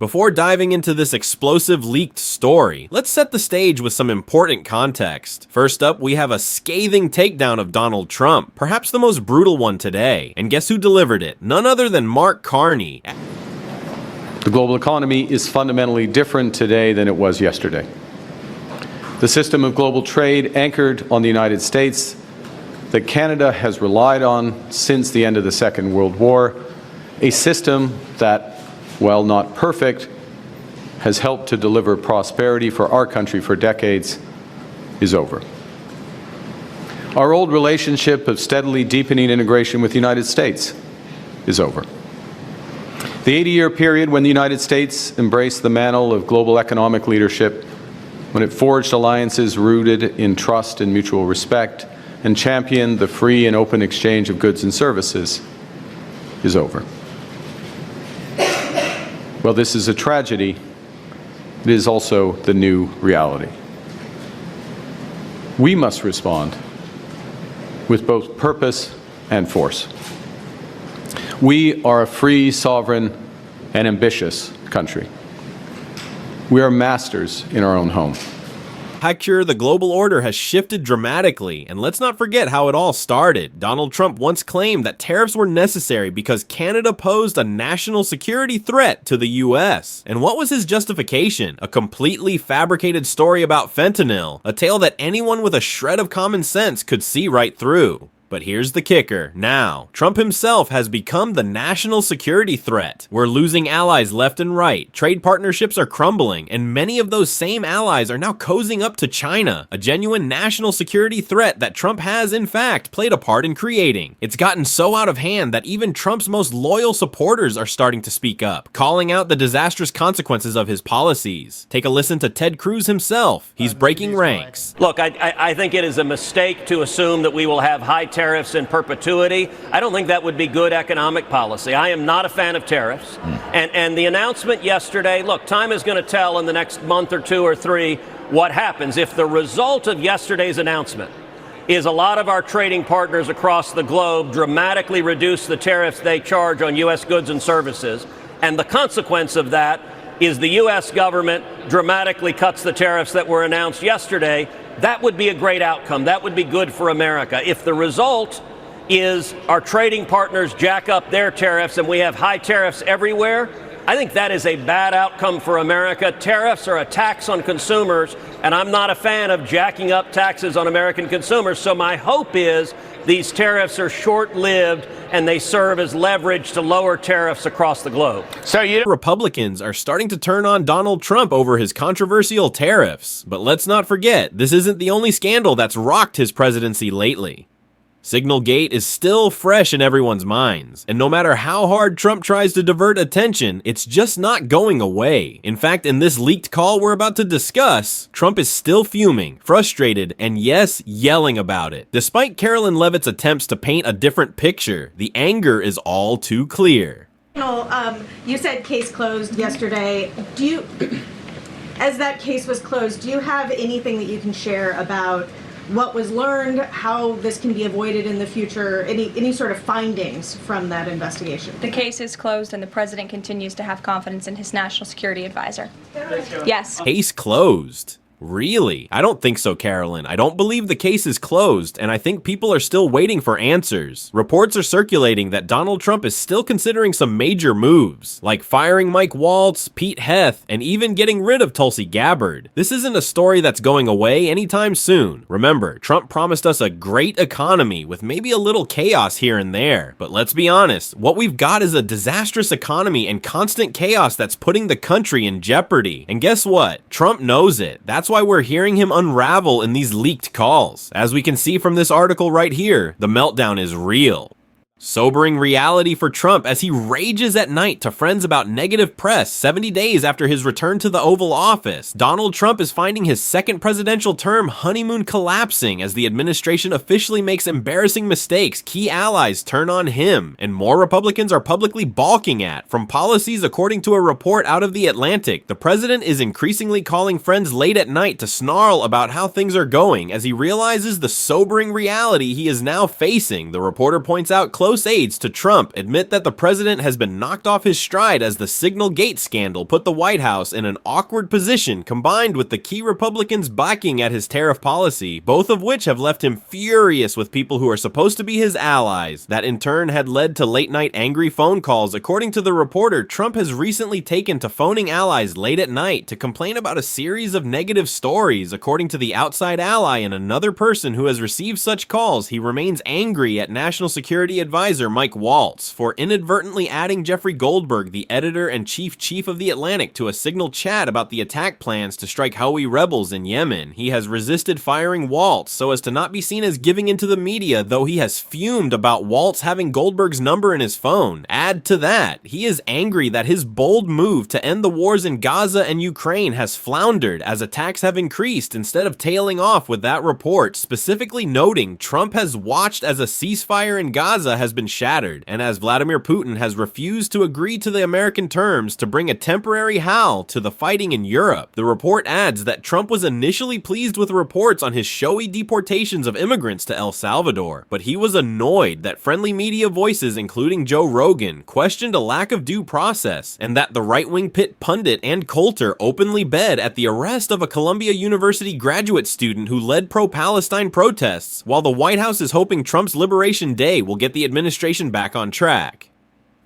Before diving into this explosive leaked story, let's set the stage with some important context. First up, we have a scathing takedown of Donald Trump, perhaps the most brutal one today. And guess who delivered it? None other than Mark Carney. The global economy is fundamentally different today than it was yesterday. The system of global trade anchored on the United States that Canada has relied on since the end of the Second World War, a system that, while not perfect, has helped to deliver prosperity for our country for decades, is over. Our old relationship of steadily deepening integration with the United States is over. The 80-year period when the United States embraced the mantle of global economic leadership, when it forged alliances rooted in trust and mutual respect, and championed the free and open exchange of goods and services, is over. Well, this is a tragedy. It is also the new reality. We must respond with both purpose and force. We are a free, sovereign, and ambitious country. We are masters in our own home. Heck, the global order has shifted dramatically, and let's not forget how it all started. Donald Trump once claimed that tariffs were necessary because Canada posed a national security threat to the US. And what was his justification? A completely fabricated story about fentanyl, a tale that anyone with a shred of common sense could see right through. But here's the kicker. Now, Trump himself has become the national security threat. We're losing allies left and right, trade partnerships are crumbling, and many of those same allies are now cozying up to China, a genuine national security threat that Trump has, in fact, played a part in creating. It's gotten so out of hand that even Trump's most loyal supporters are starting to speak up, calling out the disastrous consequences of his policies. Take a listen to Ted Cruz himself. He's breaking ranks. Look, I think it is a mistake to assume that we will have high tariffs in perpetuity. I don't think that would be good economic policy. I am not a fan of tariffs. And the announcement yesterday, look, time is going to tell in the next month or two or three what happens. If the result of yesterday's announcement is a lot of our trading partners across the globe dramatically reduce the tariffs they charge on U.S. goods and services, and the consequence of that is the U.S. government dramatically cuts the tariffs that were announced yesterday, that would be a great outcome. That would be good for America. If the result is our trading partners jack up their tariffs and we have high tariffs everywhere, I think that is a bad outcome for America. Tariffs are a tax on consumers, and I'm not a fan of jacking up taxes on American consumers. So my hope is these tariffs are short-lived and they serve as leverage to lower tariffs across the globe. Republicans are starting to turn on Donald Trump over his controversial tariffs. But let's not forget, this isn't the only scandal that's rocked his presidency lately. SignalGate is still fresh in everyone's minds, and no matter how hard Trump tries to divert attention, it's just not going away. In fact, in this leaked call we're about to discuss, Trump is still fuming, frustrated, and yes, yelling about it. Despite Carolyn Levitt's attempts to paint a different picture, the anger is all too clear. You said case closed yesterday. As that case was closed, do you have anything that you can share about what was learned, how this can be avoided in the future, any sort of findings from that investigation? The case is closed and the president continues to have confidence in his national security advisor. Yes. Case closed? Really? I don't think so, Carolyn. I don't believe the case is closed, and I think people are still waiting for answers. Reports are circulating that Donald Trump is still considering some major moves, like firing Mike Waltz, Pete Heth, and even getting rid of Tulsi Gabbard. This isn't a story that's going away anytime soon. Remember, Trump promised us a great economy with maybe a little chaos here and there. But let's be honest, what we've got is a disastrous economy and constant chaos that's putting the country in jeopardy. And guess what? Trump knows it. That's why we're hearing him unravel in these leaked calls. As we can see from this article right here, the meltdown is real. Sobering reality for Trump as he rages at night to friends about negative press 70 days after his return to the Oval Office. Donald Trump is finding his second presidential term honeymoon collapsing as the administration officially makes embarrassing mistakes key allies turn on him, and more Republicans are publicly balking at. From policies according to a report out of The Atlantic, the president is increasingly calling friends late at night to snarl about how things are going as he realizes the sobering reality he is now facing. The reporter points out closely close aides to Trump admit that the president has been knocked off his stride as the SignalGate scandal put the White House in an awkward position, combined with the key Republicans backing at his tariff policy, both of which have left him furious with people who are supposed to be his allies. That in turn had led to late-night angry phone calls. According to the reporter, Trump has recently taken to phoning allies late at night to complain about a series of negative stories. According to the outside ally and another person who has received such calls, he remains angry at National Security Advisor Mike Waltz for inadvertently adding Jeffrey Goldberg, the editor and chief of The Atlantic, to a Signal chat about the attack plans to strike Houthi rebels in Yemen. He has resisted firing Waltz so as to not be seen as giving into the media, though he has fumed about Waltz having Goldberg's number in his phone. Add to that, he is angry that his bold move to end the wars in Gaza and Ukraine has floundered as attacks have increased instead of tailing off with that report, specifically noting Trump has watched as a ceasefire in Gaza has been shattered, and as Vladimir Putin has refused to agree to the American terms to bring a temporary halt to the fighting in Europe. The report adds that Trump was initially pleased with reports on his showy deportations of immigrants to El Salvador, but he was annoyed that friendly media voices, including Joe Rogan, questioned a lack of due process, and that the right-wing pit pundit and Coulter openly bet at the arrest of a Columbia University graduate student who led pro-Palestine protests, while the White House is hoping Trump's Liberation Day will get the administration back on track.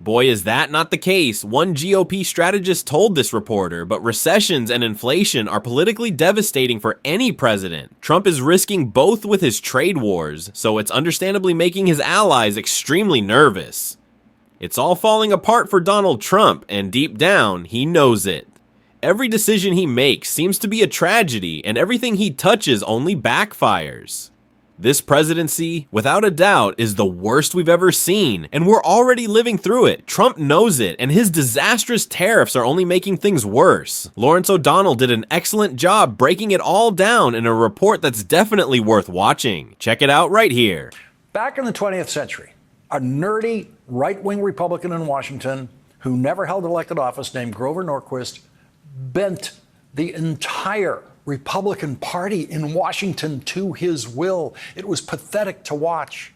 Boy, is that not the case. One GOP strategist told this reporter, but recessions and inflation are politically devastating for any president. Trump is risking both with his trade wars, so it's understandably making his allies extremely nervous. It's all falling apart for Donald Trump, and deep down, he knows it. Every decision he makes seems to be a tragedy, and everything he touches only backfires. This presidency, without a doubt, is the worst we've ever seen, and we're already living through it. Trump knows it, and his disastrous tariffs are only making things worse. Lawrence O'Donnell did an excellent job breaking it all down in a report that's definitely worth watching. Check it out right here. Back in the 20th century, a nerdy right-wing Republican in Washington who never held elected office named Grover Norquist bent the entire Republican Party in Washington to his will. It was pathetic to watch.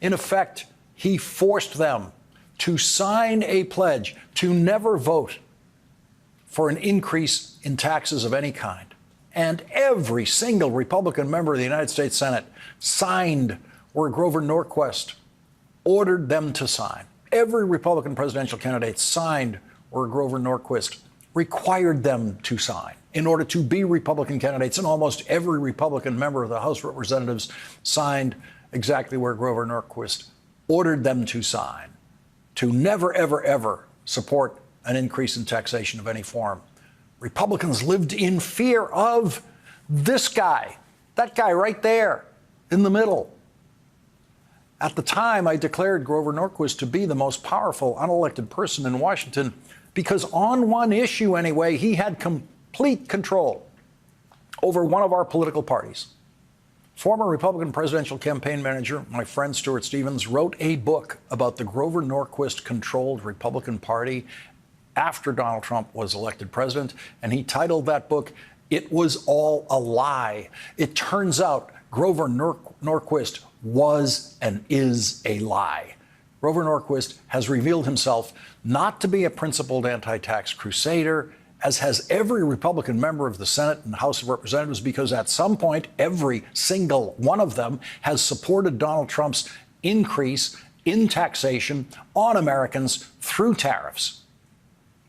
In effect, he forced them to sign a pledge to never vote for an increase in taxes of any kind. And every single Republican member of the United States Senate signed where Grover Norquist ordered them to sign. Every Republican presidential candidate signed where Grover Norquist required them to sign in order to be Republican candidates, and almost every Republican member of the House of Representatives signed exactly where Grover Norquist ordered them to sign, to never, ever, ever support an increase in taxation of any form. Republicans lived in fear of this guy, that guy right there in the middle. At the time, I declared Grover Norquist to be the most powerful unelected person in Washington because on one issue anyway, he had complete control over one of our political parties. Former Republican presidential campaign manager, my friend Stuart Stevens, wrote a book about the Grover Norquist-controlled Republican Party after Donald Trump was elected president, and he titled that book, "It Was All a Lie." It turns out Grover Norquist was and is a lie. Grover Norquist has revealed himself not to be a principled anti-tax crusader, as has every Republican member of the Senate and House of Representatives, because at some point, every single one of them has supported Donald Trump's increase in taxation on Americans through tariffs,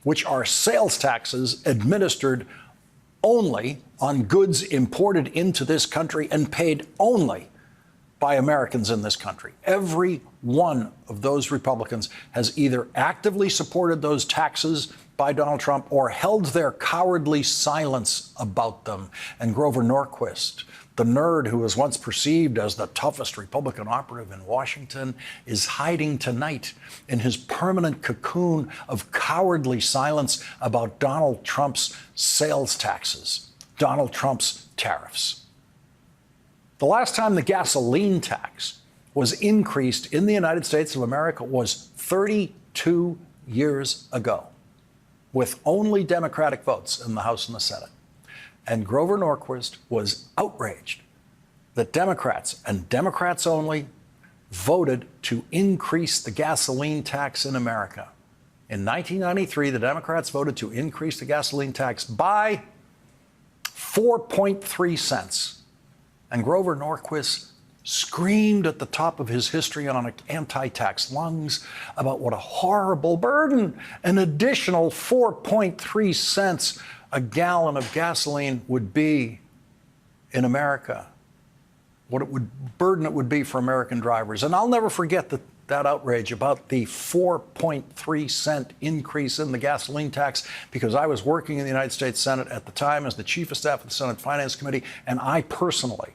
which are sales taxes administered only on goods imported into this country and paid only by Americans in this country. Every one of those Republicans has either actively supported those taxes by Donald Trump or held their cowardly silence about them. And Grover Norquist, the nerd who was once perceived as the toughest Republican operative in Washington, is hiding tonight in his permanent cocoon of cowardly silence about Donald Trump's sales taxes, Donald Trump's tariffs. The last time the gasoline tax was increased in the United States of America was 32 years ago, with only Democratic votes in the House and the Senate. And Grover Norquist was outraged that Democrats, and Democrats only, voted to increase the gasoline tax in America. In 1993, the Democrats voted to increase the gasoline tax by 4.3 cents. And Grover Norquist screamed at the top of his histrionic anti-tax lungs about what a horrible burden an additional 4.3 cents a gallon of gasoline would be in America, what burden it would be for American drivers. And I'll never forget that outrage about the 4.3 cent increase in the gasoline tax, because I was working in the United States Senate at the time as the chief of staff of the Senate Finance Committee, and I personally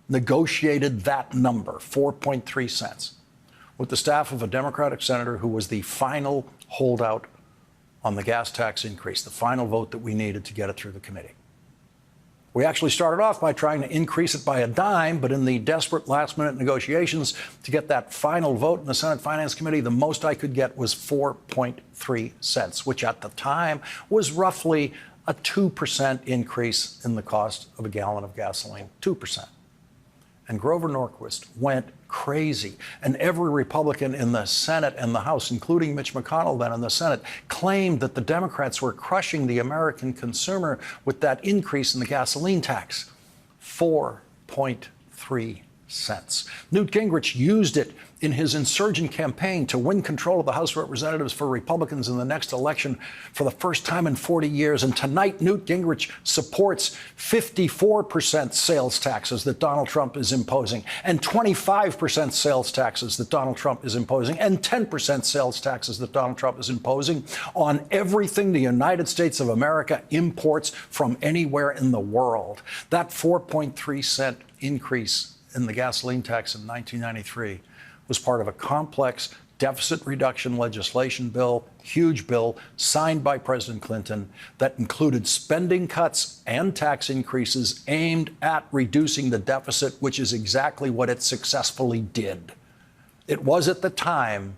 negotiated that number, 4.3 cents, with the staff of a Democratic senator who was the final holdout on the gas tax increase, the final vote that we needed to get it through the committee. We actually started off by trying to increase it by a dime, but in the desperate last-minute negotiations to get that final vote in the Senate Finance Committee, the most I could get was 4.3 cents, which at the time was roughly a 2% increase in the cost of a gallon of gasoline, 2%. And Grover Norquist went crazy. And every Republican in the Senate and the House, including Mitch McConnell then in the Senate, claimed that the Democrats were crushing the American consumer with that increase in the gasoline tax. 4.3 cents. Newt Gingrich used it in his insurgent campaign to win control of the House of Representatives for Republicans in the next election for the first time in 40 years. And tonight, Newt Gingrich supports 54% sales taxes that Donald Trump is imposing, and 25% sales taxes that Donald Trump is imposing, and 10% sales taxes that Donald Trump is imposing on everything the United States of America imports from anywhere in the world. That 4.3 cent increase in the gasoline tax in 1993 was part of a complex deficit reduction legislation bill, huge bill, signed by President Clinton that included spending cuts and tax increases aimed at reducing the deficit, which is exactly what it successfully did. It was at the time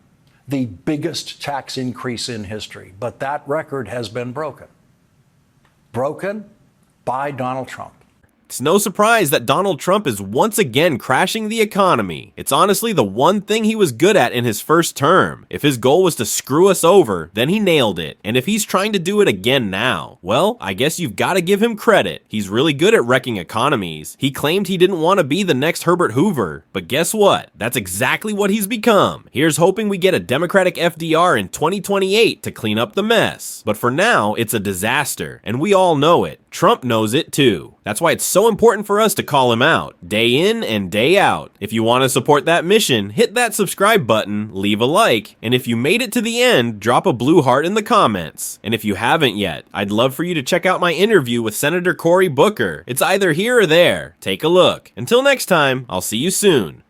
the biggest tax increase in history, but that record has been broken. Broken by Donald Trump. It's no surprise that Donald Trump is once again crashing the economy. It's honestly the one thing he was good at in his first term. If his goal was to screw us over, then he nailed it. And if he's trying to do it again now, well, I guess you've got to give him credit. He's really good at wrecking economies. He claimed he didn't want to be the next Herbert Hoover, but guess what? That's exactly what he's become. Here's hoping we get a Democratic FDR in 2028 to clean up the mess. But for now, it's a disaster, and we all know it. Trump knows it too. That's why it's so important for us to call him out, day in and day out. If you want to support that mission, hit that subscribe button, leave a like, and if you made it to the end, drop a blue heart in the comments. And if you haven't yet, I'd love for you to check out my interview with Senator Cory Booker. It's either here or there. Take a look. Until next time, I'll see you soon.